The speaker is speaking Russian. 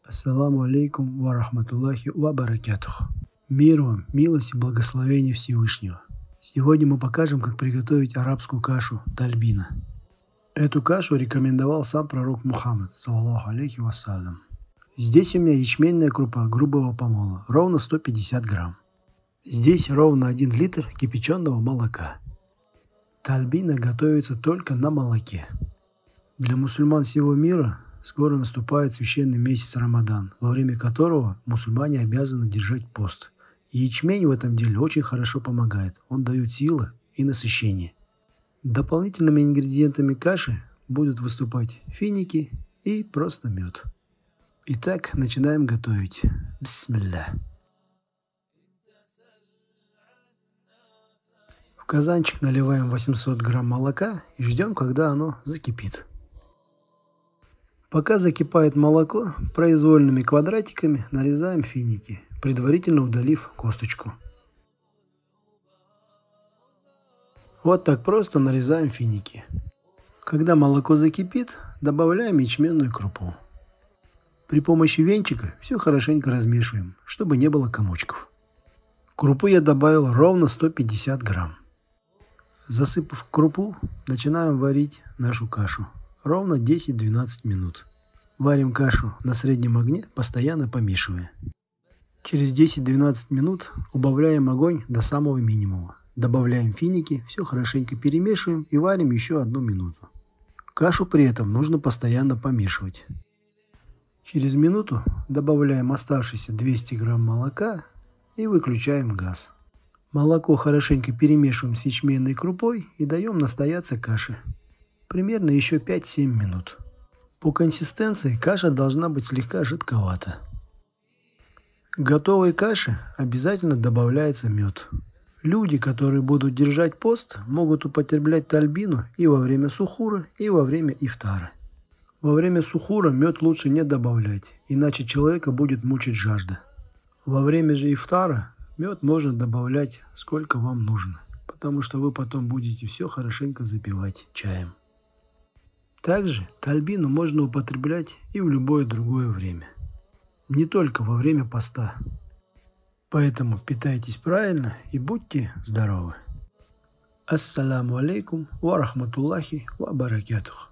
Ассаламу алейкум ва рахматуллахи ва баракатух. Мир вам, милость и благословение Всевышнего. Сегодня мы покажем, как приготовить арабскую кашу тальбина. Эту кашу рекомендовал сам пророк Мухаммад, саллаллаху алейхи вассалям. Здесь у меня ячменная крупа грубого помола, ровно 150 грамм. Здесь ровно 1 литр кипяченого молока. Тальбина готовится только на молоке. Для мусульман всего мира скоро наступает священный месяц Рамадан, во время которого мусульмане обязаны держать пост. И ячмень в этом деле очень хорошо помогает, он дает силы и насыщение. Дополнительными ингредиентами каши будут выступать финики и просто мед. Итак, начинаем готовить. Бисмилля. В казанчик наливаем 800 грамм молока и ждем, когда оно закипит. Пока закипает молоко, произвольными квадратиками нарезаем финики, предварительно удалив косточку. Вот так просто нарезаем финики. Когда молоко закипит, добавляем ячменную крупу. При помощи венчика все хорошенько размешиваем, чтобы не было комочков. В крупу я добавил ровно 150 грамм. Засыпав крупу, начинаем варить нашу кашу. Ровно 10-12 минут. Варим кашу на среднем огне, постоянно помешивая. Через 10-12 минут убавляем огонь до самого минимума. Добавляем финики, все хорошенько перемешиваем и варим еще 1 минуту. Кашу при этом нужно постоянно помешивать. Через минуту добавляем оставшиеся 200 грамм молока и выключаем газ. Молоко хорошенько перемешиваем с ячменной крупой и даем настояться каше. Примерно еще 5-7 минут. По консистенции каша должна быть слегка жидковата. К готовой каше обязательно добавляется мед. Люди, которые будут держать пост, могут употреблять тальбину и во время сухура, и во время ифтара. Во время сухура мед лучше не добавлять, иначе человека будет мучить жажда. Во время же ифтара мед можно добавлять сколько вам нужно, потому что вы потом будете все хорошенько запивать чаем. Также тальбину можно употреблять и в любое другое время, не только во время поста. Поэтому питайтесь правильно и будьте здоровы. Ассаламу алейкум ва рахматуллахи ва баракатух.